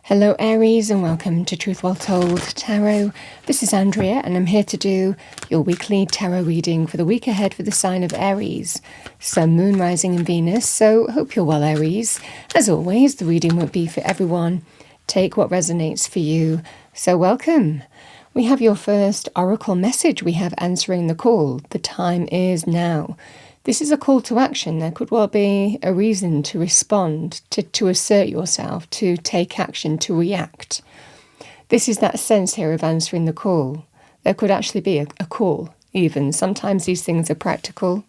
Hello Aries and welcome to Truth Well Told Tarot. This is Andrea and I'm here to do your weekly tarot reading for the week ahead for the sign of Aries, Sun, Moon, Rising and Venus. So hope you're well, Aries. As always, the reading won't be for everyone. Take what resonates for you. So welcome. We have your first oracle message. We have answering the call. The time is now. This is a call to action. There could well be a reason to respond, to assert yourself, to take action, to react. This is that sense here of answering the call. There could actually be a call, even. Sometimes these things are practical.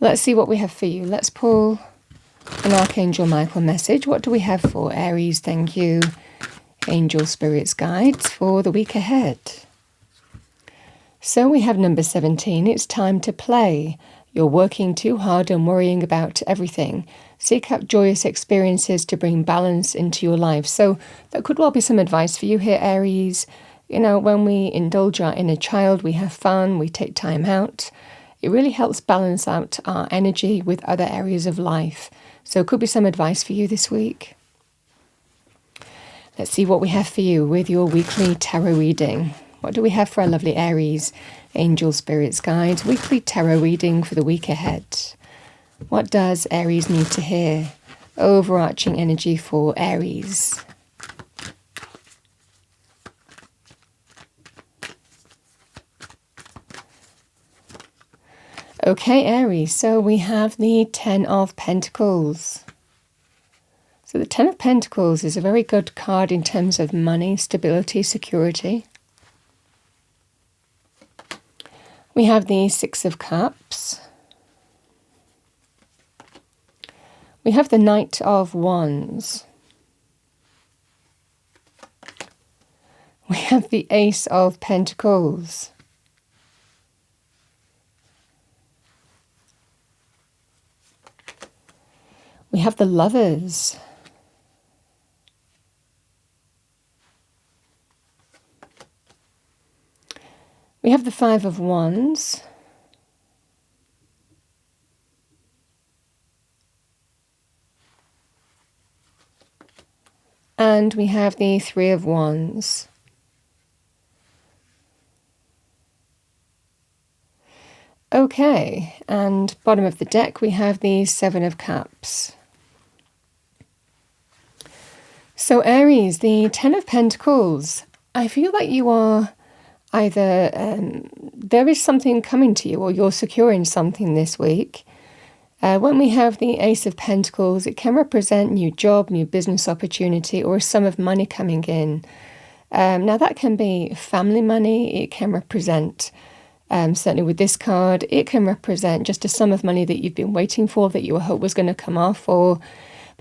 Let's see what we have for you. Let's pull an Archangel Michael message. What do we have for Aries? Thank you, angel spirits, guides for the week ahead. So we have number 17, it's time to play. You're working too hard and worrying about everything. Seek out joyous experiences to bring balance into your life. So that could well be some advice for you here, Aries. You know, when we indulge our inner child, we have fun, we take time out. It really helps balance out our energy with other areas of life. So it could be some advice for you this week. Let's see what we have for you with your weekly tarot reading. What do we have for our lovely Aries, angel spirits, guides, weekly tarot reading for the week ahead? What does Aries need to hear? Overarching energy for Aries. Okay, Aries, so we have the Ten of Pentacles. So the Ten of Pentacles is a very good card in terms of money, stability, security. We have the Six of Cups. We have the Knight of Wands. We have the Ace of Pentacles. We have the Lovers. We have the Five of Wands. And we have the Three of Wands. Okay, and bottom of the deck we have the Seven of Cups. So Aries, the Ten of Pentacles, I feel like you are either there is something coming to you or you're securing something this week. When we have the Ace of Pentacles, it can represent new job, new business opportunity, or a sum of money coming in. Now that can be family money. It can represent, certainly with this card, it can represent just a sum of money that you've been waiting for, that you hope was going to come off, but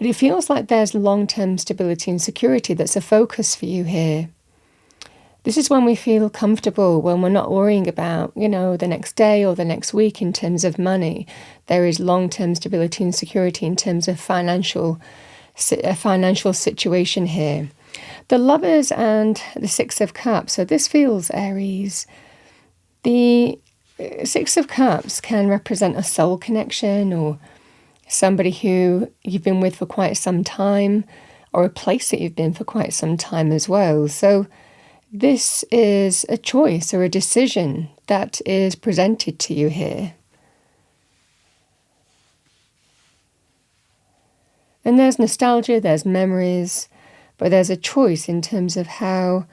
it feels like there's long-term stability and security that's a focus for you here. This is when we feel comfortable, when we're not worrying about, you know, the next day or the next week in terms of money. There is long-term stability and security in terms of a financial situation here. The Lovers and the Six of Cups. So this feels, Aries, the Six of Cups can represent a soul connection or somebody who you've been with for quite some time, or a place that you've been for quite some time as well. So this is a choice or a decision that is presented to you here. And there's nostalgia, there's memories, but there's a choice in terms of how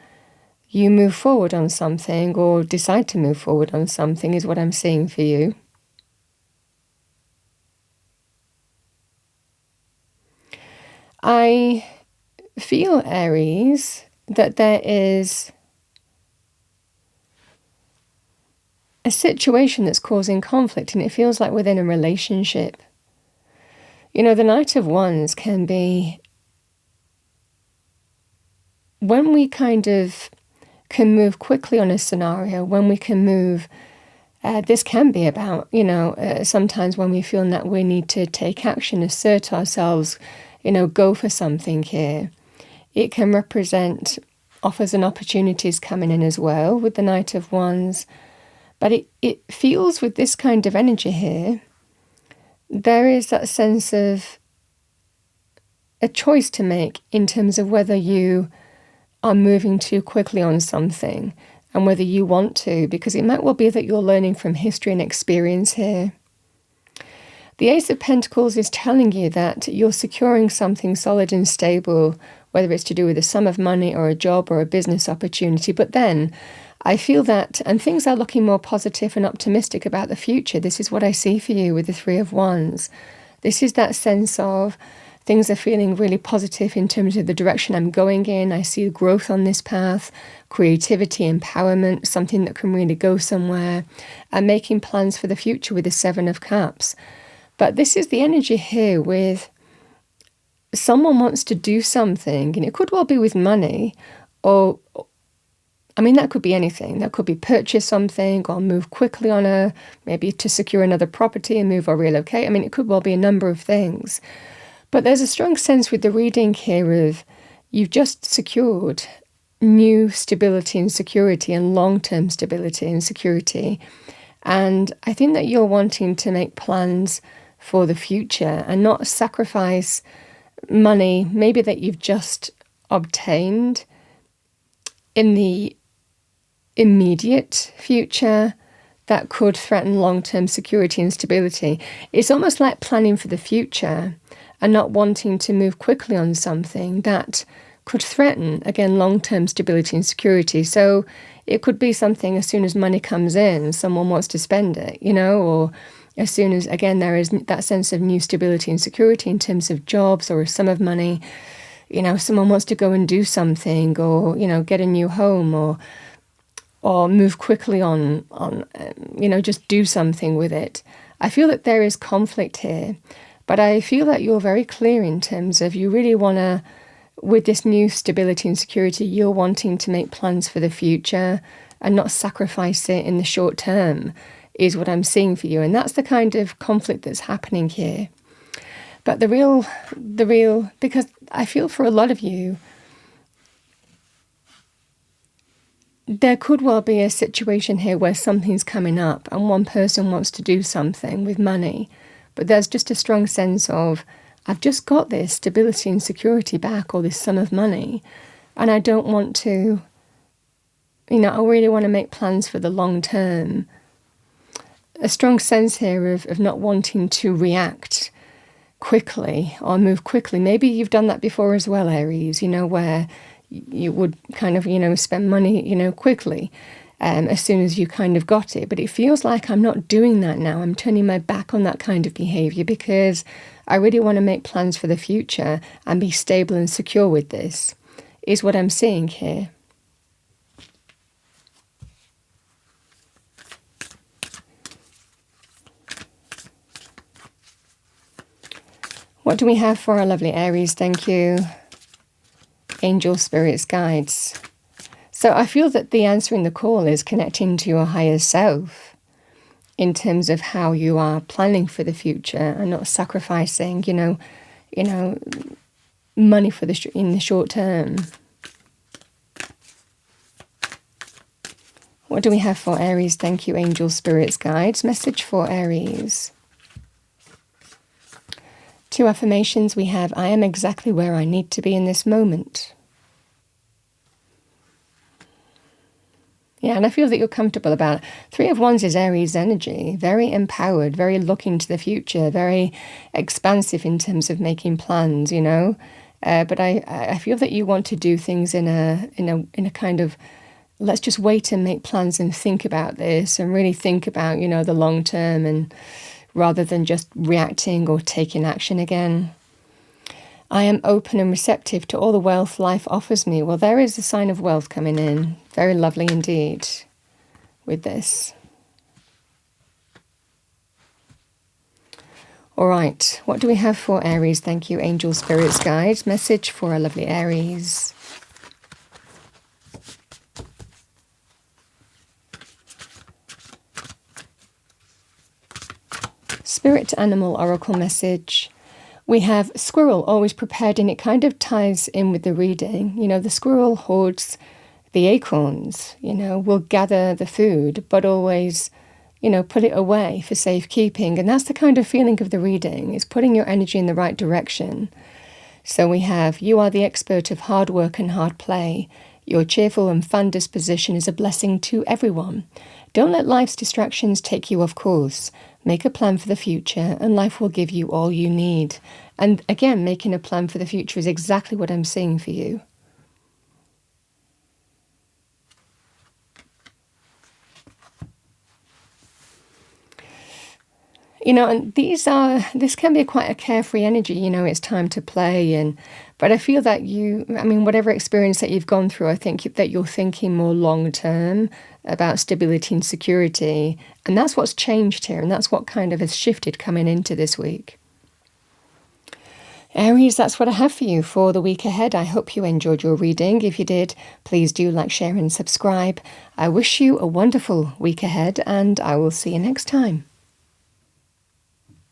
you move forward on something or decide to move forward on something is what I'm seeing for you. I feel, Aries, that there is a situation that's causing conflict, and it feels like within a relationship. You know, the Knight of Wands can be when we kind of can move quickly on a scenario, when we can move, this can be about, you know, sometimes when we feel that we need to take action, assert ourselves, you know, go for something here. It can represent offers and opportunities coming in as well with the Knight of Wands. But it feels with this kind of energy here, there is that sense of a choice to make in terms of whether you are moving too quickly on something and whether you want to, because it might well be that you're learning from history and experience here. The Ace of Pentacles is telling you that you're securing something solid and stable, whether it's to do with a sum of money or a job or a business opportunity. But then I feel that, and things are looking more positive and optimistic about the future. This is what I see for you with the Three of Wands. This is that sense of things are feeling really positive in terms of the direction I'm going in. I see growth on this path, creativity, empowerment, something that can really go somewhere, and making plans for the future with the Seven of Cups. But this is the energy here with someone wants to do something, and it could well be with money, or, I mean, that could be anything. That could be purchase something or move quickly on maybe to secure another property and move or relocate. I mean, it could well be a number of things. But there's a strong sense with the reading here of you've just secured new stability and security and long-term stability and security. And I think that you're wanting to make plans for the future and not sacrifice money maybe that you've just obtained in the immediate future that could threaten long-term security and stability. It's almost like planning for the future and not wanting to move quickly on something that could threaten, again, long-term stability and security. So it could be something as soon as money comes in, someone wants to spend it, or as soon as, again, there is that sense of new stability and security in terms of jobs or a sum of money, someone wants to go and do something or, get a new home or move quickly on, just do something with it. I feel that there is conflict here, but I feel that you're very clear in terms of you really want to, with this new stability and security, you're wanting to make plans for the future and not sacrifice it in the short term, is what I'm seeing for you. And that's the kind of conflict that's happening here. But the real, because I feel for a lot of you, there could well be a situation here where something's coming up and one person wants to do something with money, but there's just a strong sense of, I've just got this stability and security back, or this sum of money, and I don't want to, I really want to make plans for the long term. A strong sense here of not wanting to react quickly or move quickly. Maybe you've done that before as well, Aries, where you would kind of, spend money, quickly as soon as you kind of got it. But it feels like I'm not doing that now. I'm turning my back on that kind of behavior because I really want to make plans for the future and be stable and secure with this, is what I'm seeing here. What do we have for our lovely Aries? Thank you. Angel, spirits, guides. So I feel that the answering the call is connecting to your higher self in terms of how you are planning for the future and not sacrificing, money for in the short term. What do we have for Aries? Thank you, angel, spirits, guides. Message for Aries. 2 affirmations we have. I am exactly where I need to be in this moment. Yeah, and I feel that you're comfortable about it. 3 of Wands is Aries energy. Very empowered, very looking to the future, very expansive in terms of making plans, But I feel that you want to do things in a kind of, let's just wait and make plans and think about this and really think about, the long term, and rather than just reacting or taking action again. I am open and receptive to all the wealth life offers me. Well, there is a sign of wealth coming in. Very lovely indeed with this. All right, what do we have for Aries? Thank you, angel, spirits, guides. Message for a lovely Aries. Spirit animal oracle message. We have squirrel, always prepared, and it kind of ties in with the reading. The squirrel hoards the acorns, will gather the food, but always, put it away for safekeeping. And that's the kind of feeling of the reading, is putting your energy in the right direction. So we have, you are the expert of hard work and hard play. Your cheerful and fun disposition is a blessing to everyone. Don't let life's distractions take you off course. Make a plan for the future and life will give you all you need. And again, making a plan for the future is exactly what I'm seeing for you. And this can be quite a carefree energy, it's time to play. But I feel that whatever experience that you've gone through, I think that you're thinking more long term about stability and security. And that's what's changed here. And that's what kind of has shifted coming into this week. Aries, that's what I have for you for the week ahead. I hope you enjoyed your reading. If you did, please do like, share and subscribe. I wish you a wonderful week ahead and I will see you next time.